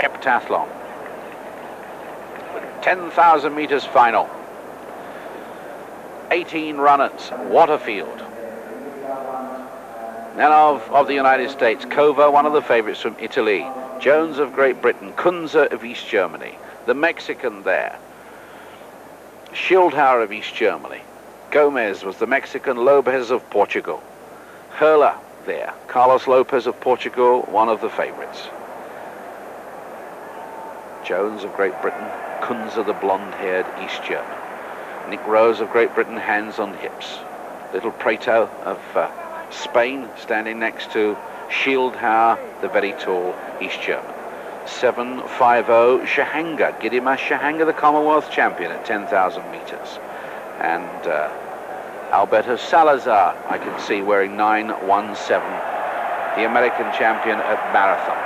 heptathlon. 10,000 meters final. 18 runners. What a field. Then of the United States, Kova, one of the favorites from Italy. Jones of Great Britain. Kunze of East Germany. The Mexican there. Schildhauer of East Germany. Gomez was the Mexican. Lopez of Portugal. Hurler there. Carlos Lopez of Portugal, one of the favorites. Jones of Great Britain. Kunze, the blonde-haired East German. Nick Rose of Great Britain, hands on hips. Little Preto of Spain standing next to Schildhauer, the very tall East German. 750 Shahanga, Gidimas Shahanga, the Commonwealth champion at 10,000 meters. And Alberto Salazar, I can see, wearing 917, the American champion at marathon.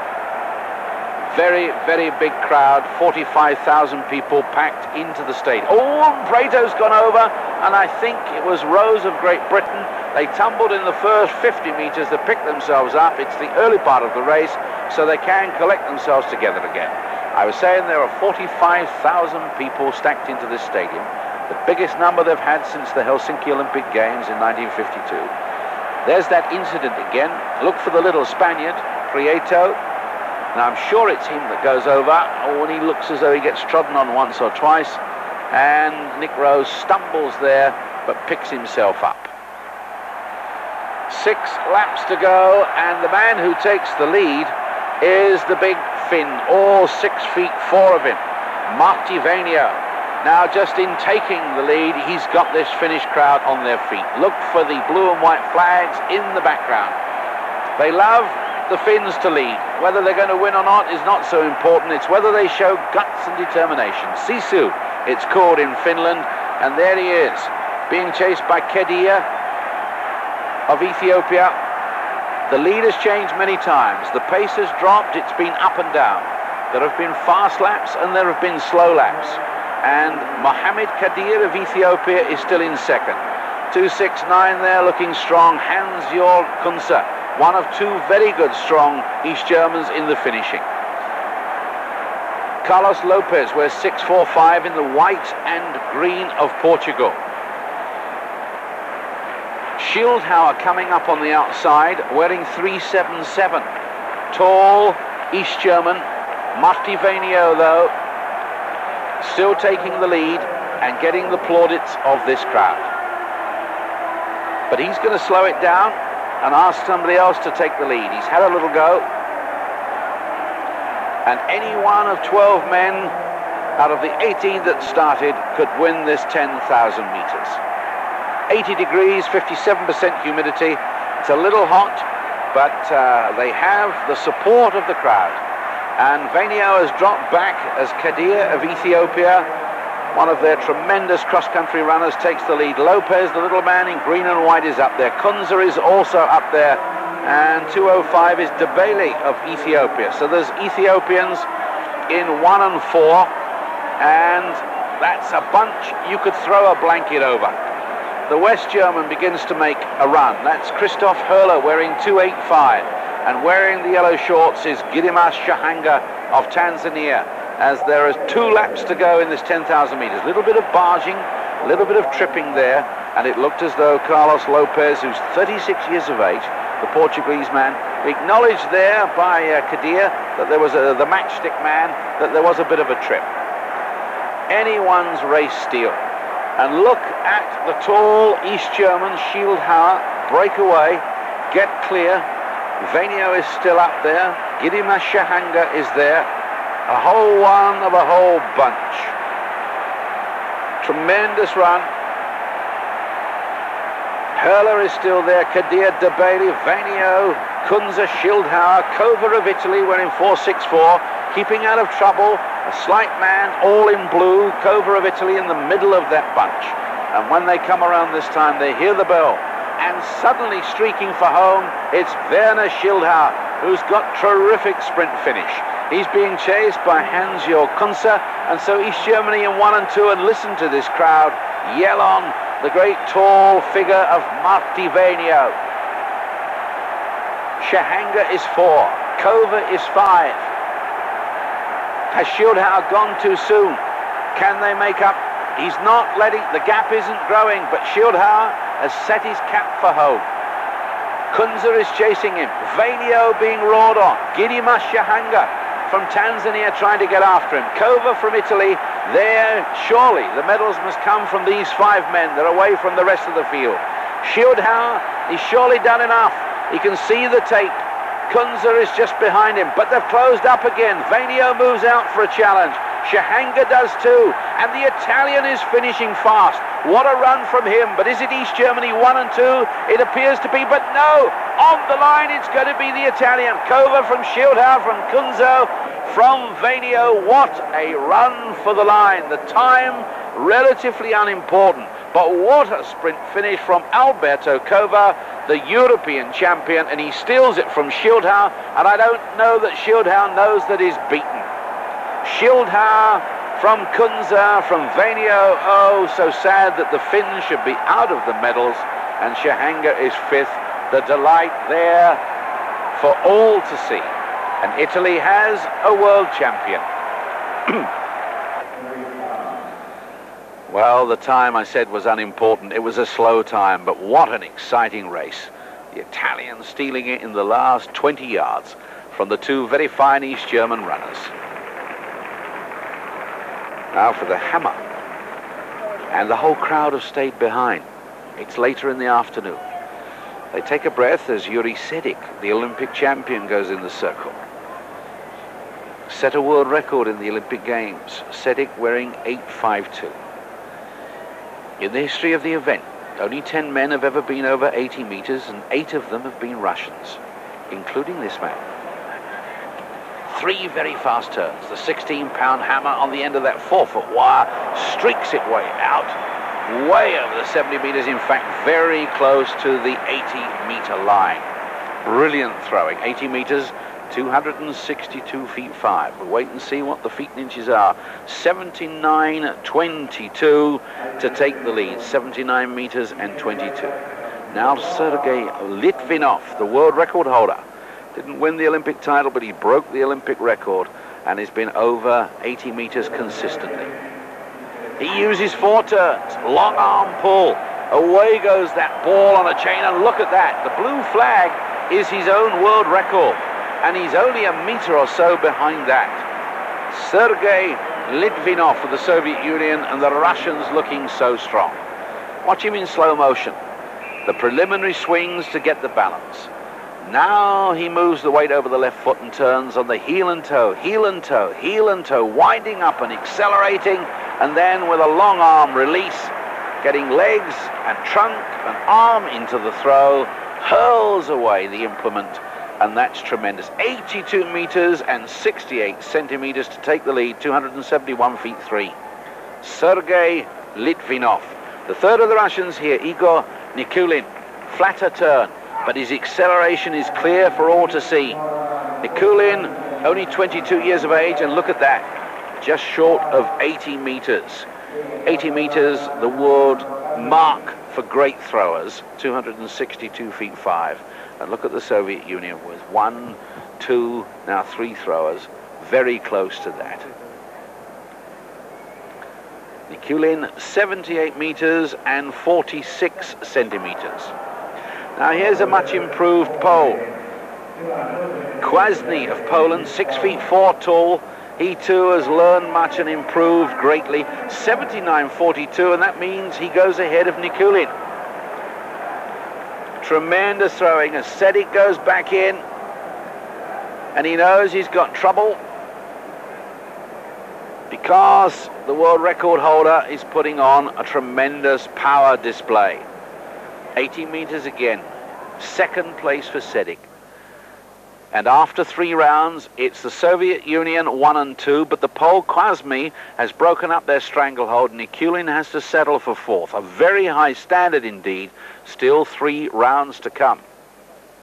Very, very big crowd, 45,000 people packed into the stadium. Oh, Preto's gone over, and I think it was Rose of Great Britain. They tumbled in the first 50 meters to pick themselves up. It's the early part of the race, so they can collect themselves together again. I was saying there are 45,000 people stacked into this stadium, the biggest number they've had since the Helsinki Olympic Games in 1952. There's that incident again. Look for the little Spaniard, Prieto. Now, I'm sure it's him that goes over. Oh, and he looks as though he gets trodden on once or twice. And Nick Rose stumbles there, but picks himself up. 6 laps to go, and the man who takes the lead is the big Finn, all 6 feet 4 of him, Martti Vainio. Now, just in taking the lead, he's got this Finnish crowd on their feet. Look for the blue and white flags in the background. They love the Finns to lead. Whether they're going to win or not is not so important. It's whether they show guts and determination. Sisu, it's called in Finland, and there he is, being chased by Kedia of Ethiopia. The lead has changed many times. The pace has dropped. It's been up and down. There have been fast laps and there have been slow laps. And Mohamed Kadir of Ethiopia is still in second. 269 there, looking strong. Hans-Jörg Kunze, one of 2 very good, strong East Germans in the finishing. Carlos Lopez wears 645 in the white and green of Portugal. Schildhauer coming up on the outside, wearing 377. Tall East German. Martti Vainio, though, still taking the lead and getting the plaudits of this crowd. But he's going to slow it down and ask somebody else to take the lead. He's had a little go. And any one of 12 men out of the 18 that started could win this 10,000 meters. 80 degrees, 57% humidity. It's a little hot, but they have the support of the crowd. And Vainio has dropped back as Kadir of Ethiopia, one of their tremendous cross-country runners, takes the lead. Lopez, the little man in green and white, is up there. Kunze is also up there. And 205 is Debele of Ethiopia. So there's Ethiopians in 1 and 4. And that's a bunch you could throw a blanket over. The West German begins to make a run. That's Christoph Hurler wearing 285. And wearing the yellow shorts is Gidimas Shahanga of Tanzania, as there are 2 laps to go in this 10,000 meters. A little bit of barging, a little bit of tripping there, and it looked as though Carlos Lopez, who's 36 years of age, the Portuguese man, acknowledged there by Kadir that there was the matchstick man, that there was a bit of a trip. Anyone's race steal. And look at the tall East German, Schildhauer, break away, get clear. Vainio is still up there. Gidimas Shahanga is there. A whole one of a whole bunch. Tremendous run. Hurler is still there. Kadir, Debele, Vainio, Kunze, Schildhauer, Kova of Italy wearing 464, keeping out of trouble. A slight man, all in blue. Kova of Italy in the middle of that bunch. And when they come around this time, they hear the bell. And suddenly streaking for home, it's Werner Schildhauer, who's got terrific sprint finish. He's being chased by Hans-Jörg Kunze, and so East Germany in 1 and 2, and listen to this crowd yell on the great tall figure of Martti Vainio. Shahanga is 4, Kova is 5. Has Schildhauer gone too soon? Can they make up? He's not letting, the gap isn't growing, but Schildhauer has set his cap for home. Kunze is chasing him. Vainio being roared on. Gidimas Shahanga from Tanzania trying to get after him. Kova from Italy. There, surely, the medals must come from these 5 men. They're away from the rest of the field. Schildhauer is surely done enough. He can see the tape. Kunze is just behind him, but they've closed up again. Vainio moves out for a challenge. Shahanga does too, and the Italian is finishing fast. What a run from him, but is it East Germany 1 and 2? It appears to be, but no! On the line, it's going to be the Italian. Kova from Schildhauer, from Kunze, from Vainio. What a run for the line. The time, relatively unimportant, but what a sprint finish from Alberto Kova, the European champion, and he steals it from Schildhauer, and I don't know that Schildhauer knows that he's beaten. Schildhauer from Kunze, from Vainio. Oh, so sad that the Finns should be out of the medals, and Shahanga is 5th. The delight there for all to see. And Italy has a world champion. Well, the time I said was unimportant. It was a slow time, but what an exciting race. The Italians stealing it in the last 20 yards from the 2 very fine East German runners. Now for the hammer. And the whole crowd have stayed behind. It's later in the afternoon. They take a breath as Yuri Sedik, the Olympic champion, goes in the circle. Set a world record in the Olympic Games. Sedik wearing 8.52. In the history of the event, only 10 men have ever been over 80 meters, and 8 of them have been Russians, including this man. 3 very fast turns. The 16-pound hammer on the end of that 4-foot wire streaks it way out, way over the 70 meters, in fact, very close to the 80-meter line. Brilliant throwing. 80 meters, 262 feet 5. We'll wait and see what the feet and inches are. 79.22 to take the lead. 79 meters and 22. Now Sergei Litvinov, the world record holder. Didn't win the Olympic title, but he broke the Olympic record and has been over 80 meters consistently. He uses 4 turns, long arm pull. Away goes that ball on a chain, and look at that. The blue flag is his own world record, and he's only a meter or so behind that. Sergei Litvinov of the Soviet Union, and the Russians looking so strong. Watch him in slow motion. The preliminary swings to get the balance. Now he moves the weight over the left foot and turns on the heel and toe, heel and toe, heel and toe, winding up and accelerating, and then with a long arm release, getting legs and trunk and arm into the throw, hurls away the implement, and that's tremendous. 82 meters and 68 centimeters to take the lead, 271 feet 3. Sergei Litvinov. The third of the Russians here, Igor Nikulin. Flatter turn, but his acceleration is clear for all to see. Nikulin, only 22 years of age, and look at that, just short of 80 meters. 80 meters, the world mark for great throwers, 262 feet 5. And look at the Soviet Union with 1, 2, now 3 throwers, very close to that. Nikulin, 78 meters and 46 centimeters. Now here's a much improved Pole. Kwasny of Poland, 6 feet 4 tall. He too has learned much and improved greatly. 79.42, and that means he goes ahead of Nikulin. Tremendous throwing as Sedik goes back in, and he knows he's got trouble because the world record holder is putting on a tremendous power display. 80 meters again, second place for Sedik. And after 3 rounds, it's the Soviet Union 1 and 2, but the Pole Kwasny has broken up their stranglehold. Nikulin has to settle for 4th. A very high standard indeed. Still 3 rounds to come.